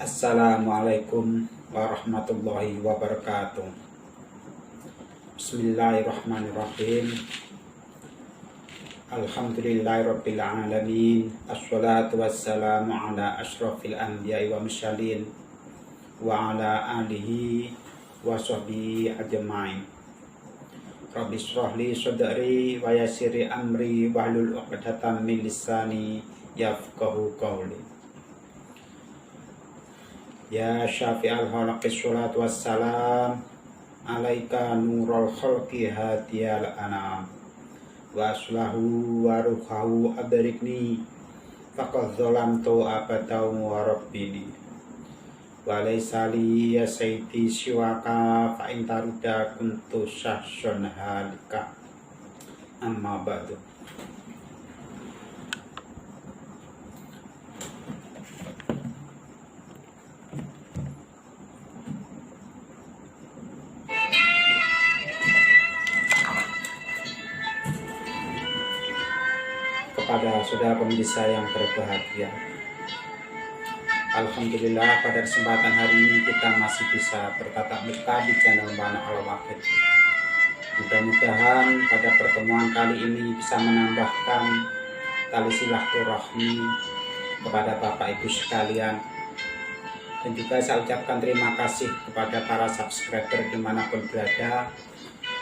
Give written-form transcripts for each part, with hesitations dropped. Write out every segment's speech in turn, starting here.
Assalamualaikum warahmatullahi wabarakatuh. Bismillahirrahmanirrahim. Alhamdulillahirabbil alamin. Assalatu wassalamu ala asyrafil anbiya'i wa mursalin wa ala alihi wa sahbihi ajmain. Rabbi shrah li sadri wa yassir amri wahlul 'uqdatam min lisani yafqahu qawli. Ya syafi'al khalaqis sholatu wassalam alaika nurul khalqi hadiyal anam wa aslahu wa ruhahu abarikni faqad zalamtu abadaw wa rabbini wa laysa li ya sayyidi siwaka fa in tarida kuntu syahsun halika amma ba'du. Kepada saudara pemirsa yang berbahagia, alhamdulillah pada kesempatan hari ini kita masih bisa bertatap muka di channel Mana Al-Wahid. Mudah-mudahan pada pertemuan kali ini bisa menambahkan tali silaturahmi kepada Bapak Ibu sekalian, dan juga saya ucapkan terima kasih kepada para subscriber dimanapun berada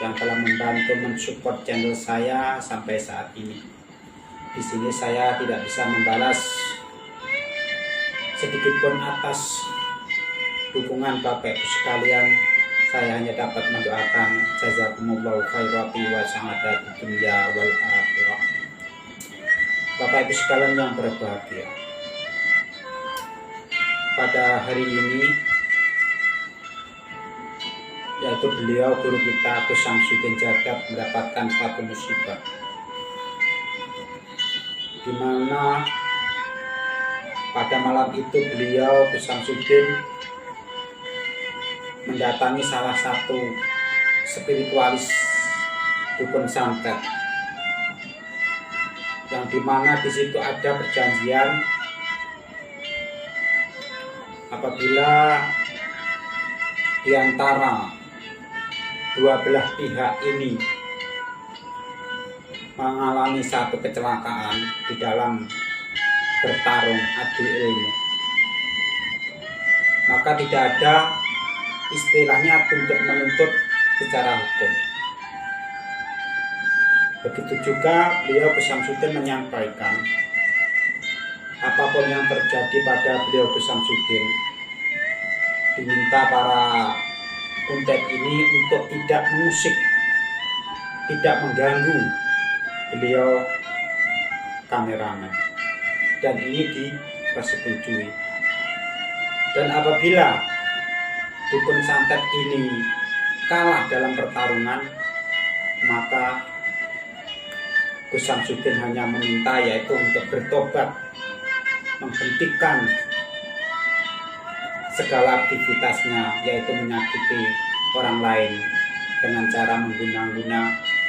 yang telah membantu mensupport channel saya sampai saat ini. Di sini saya tidak bisa membalas sedikitpun atas dukungan Bapak Ibu sekalian. Saya hanya dapat mendoakan jazakumullahu khairati wa sa'adat dunya wal akhirah. Bapak Ibu sekalian yang berbahagia, pada hari ini yaitu beliau guru kita Gus Samsudin Jadab mendapatkan suatu musibah, di mana pada malam itu beliau Gus Samsudin mendatangi salah satu spiritualis dukun santet, yang dimana di situ ada perjanjian apabila di antara dua belah pihak ini mengalami satu kecelakaan di dalam bertarung adu ilmu, maka tidak ada istilahnya untuk menuntut secara hukum. Begitu juga beliau Gus Samsudin menyampaikan, apapun yang terjadi pada beliau Gus Samsudin, diminta para kuntet ini untuk tidak mengusik, tidak mengganggu beliau kameramen, dan ini dipersetujui. Dan apabila dukun santet ini kalah dalam pertarungan, maka Gus Samsudin hanya meminta yaitu untuk bertobat, menghentikan segala aktivitasnya, yaitu menyakiti orang lain dengan cara mengguna-guna,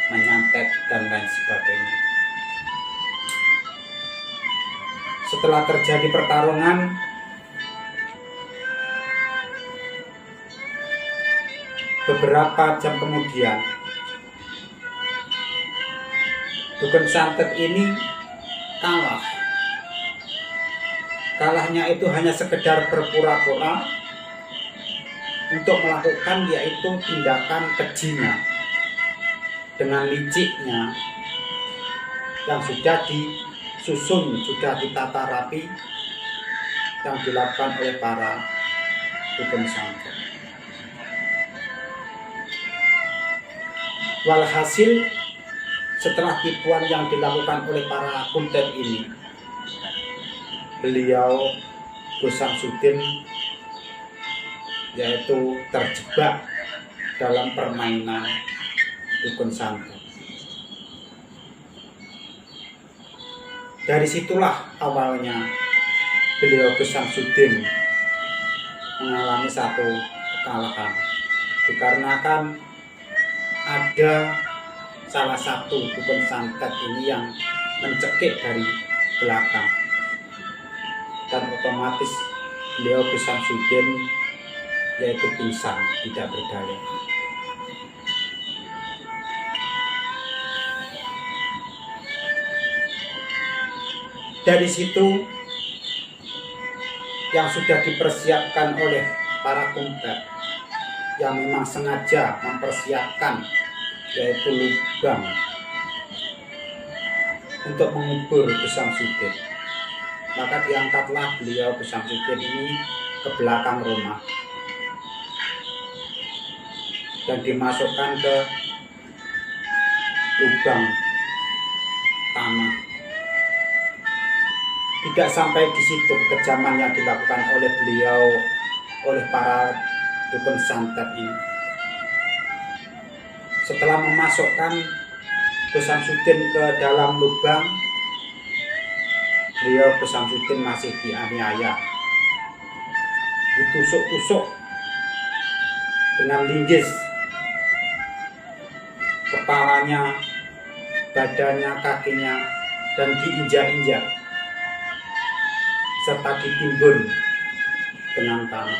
menyantet dan lain sebagainya. Setelah terjadi pertarungan, beberapa jam kemudian dukun santet ini kalah. Kalahnya itu hanya sekedar berpura-pura untuk melakukan yaitu tindakan kejinya dengan liciknya yang sudah disusun, sudah ditata rapi, yang dilakukan oleh para dukun santet. Walhasil, setelah tipuan yang dilakukan oleh para kuntet ini, beliau Gus Samsudin yaitu terjebak dalam permainan dukun santet. Dari situlah awalnya beliau Gus Samsudin mengalami satu kekalahan, dikarenakan ada salah satu dukun santet ini yang mencekik dari belakang, dan otomatis beliau Gus Samsudin yaitu pingsan, tidak berdaya. Dari situ yang sudah dipersiapkan oleh para kuntet yang memang sengaja mempersiapkan, yaitu lubang untuk mengubur Gus Samsudin. Maka diangkatlah beliau Gus Samsudin ini ke belakang rumah dan dimasukkan ke lubang tanah. Tidak sampai di situ kekejaman yang dilakukan oleh beliau, oleh para dukun santet ini. Setelah memasukkan Gus Samsudin ke dalam lubang, beliau Gus Samsudin masih dianiaya, ditusuk-tusuk dengan linggis, kepalanya, badannya, kakinya, dan diinjak-injak serta ditimbun dengan tanah.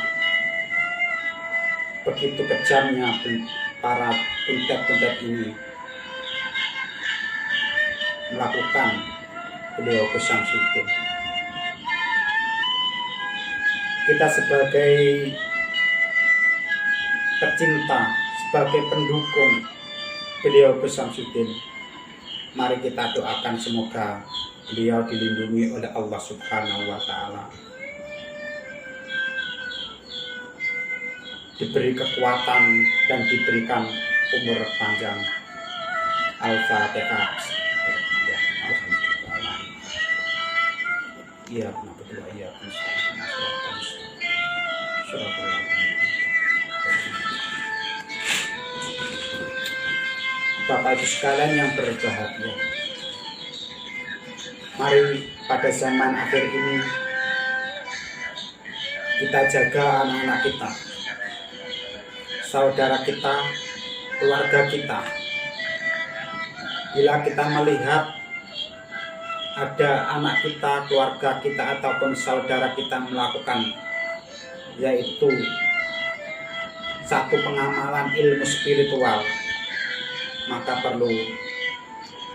Begitu kejamnya para kuntet-kuntet ini melakukan beliau Gus Samsudin. Kita sebagai pecinta, sebagai pendukung beliau Gus Samsudin, mari kita doakan semoga beliau dilindungi oleh Allah Subhanahu wa Ta'ala, diberi kekuatan dan diberikan umur panjang. Al-Fatihah. Iya, kenapa doa iya? Bapak Ibu sekalian yang berbahagia, mari pada zaman akhir ini kita jaga anak-anak kita, saudara kita, keluarga kita. Bila kita melihat ada anak kita, keluarga kita, ataupun saudara kita melakukan yaitu satu pengamalan ilmu spiritual, maka perlu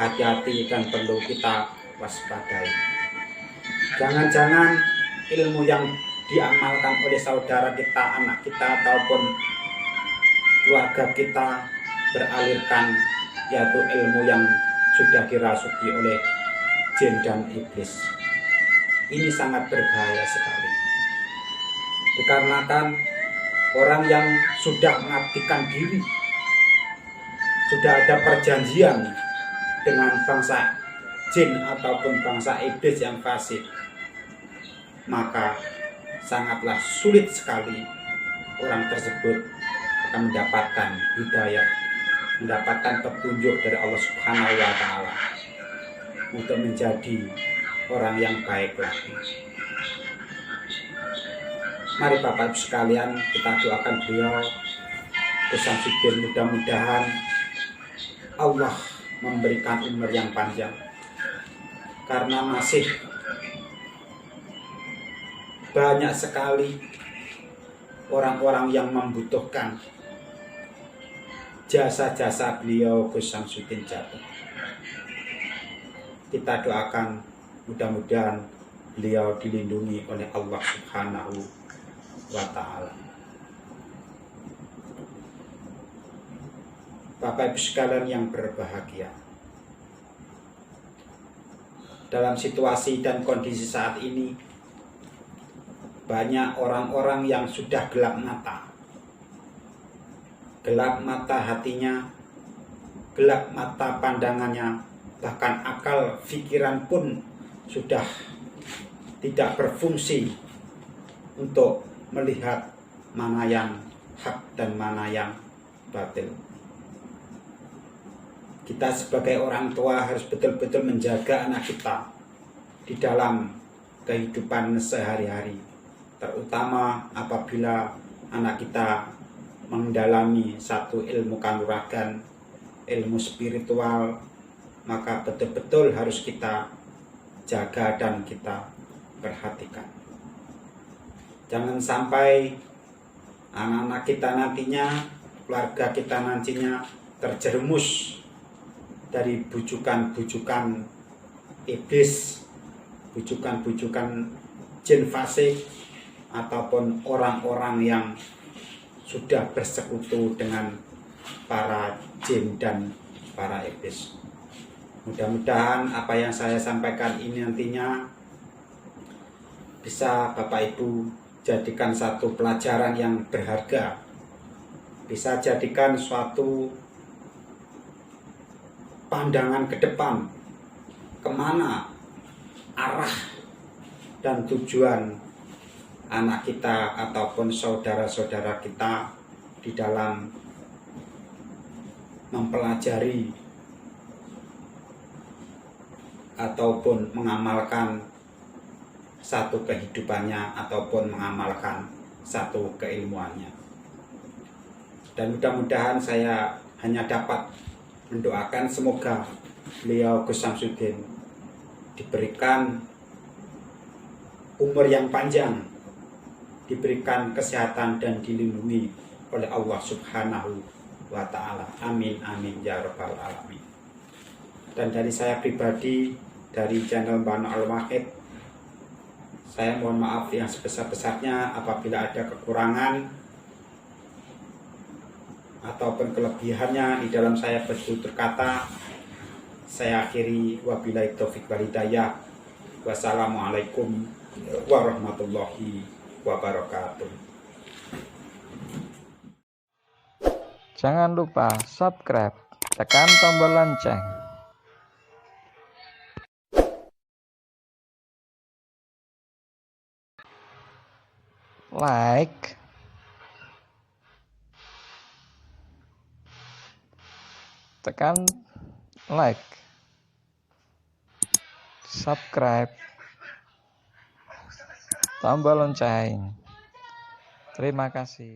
hati-hati dan perlu kita waspadai. Jangan-jangan ilmu yang diamalkan oleh saudara kita, anak kita, ataupun keluarga kita beralirkan yaitu ilmu yang sudah dirasuki oleh jin dan iblis. Ini sangat berbahaya sekali. Dikarenakan orang yang sudah mengabdikan diri, sudah ada perjanjian dengan bangsa jin ataupun bangsa iblis yang fasik, maka sangatlah sulit sekali orang tersebut akan mendapatkan hidayah, mendapatkan petunjuk dari Allah Subhanahu wa Ta'ala untuk menjadi orang yang baik lagi. Mari Bapak Ibu sekalian, kita doakan beliau Gus Samsudin, mudah-mudahan Allah memberikan umur yang panjang, karena masih banyak sekali orang-orang yang membutuhkan jasa-jasa beliau Gus Samsudin jatuh. Kita doakan mudah-mudahan beliau dilindungi oleh Allah Subhanahu wa Ta'ala. Bapak Ibu sekalian yang berbahagia, dalam situasi dan kondisi saat ini banyak orang-orang yang sudah gelap mata hatinya, gelap mata pandangannya, bahkan akal pikiran pun sudah tidak berfungsi untuk melihat mana yang hak dan mana yang batil. Kita sebagai orang tua harus betul-betul menjaga anak kita di dalam kehidupan sehari-hari, terutama apabila anak kita mendalami satu ilmu kanuragan, ilmu spiritual, maka betul-betul harus kita jaga dan kita perhatikan. Jangan sampai anak-anak kita nantinya, keluarga kita nantinya terjerumus dari bujukan-bujukan iblis, bujukan-bujukan jin fasik, ataupun orang-orang yang sudah bersekutu dengan para jin dan para iblis. Mudah-mudahan apa yang saya sampaikan ini nantinya bisa Bapak Ibu jadikan satu pelajaran yang berharga, bisa jadikan suatu pandangan ke depan, kemana arah dan tujuan anak kita ataupun saudara-saudara kita di dalam mempelajari ataupun mengamalkan satu kehidupannya ataupun mengamalkan satu keilmuannya. Dan mudah-mudahan saya hanya dapat mendoakan semoga beliau Gus Samsudin diberikan umur yang panjang, diberikan kesehatan dan dilindungi oleh Allah Subhanahu wa Ta'ala. Amin amin ya rabbal alamin. Dan dari saya pribadi, dari channel Mbano Al-Wahid, saya mohon maaf yang sebesar-besarnya apabila ada kekurangan ataupun kelebihannya di dalam saya bertutur kata. Saya akhiri, wabillahi taufiq wal hidayah. Wassalamualaikum warahmatullahi wabarakatuh. Jangan lupa subscribe, tekan tombol lonceng. Like, tekan like, subscribe, tombol lonceng. Terima kasih.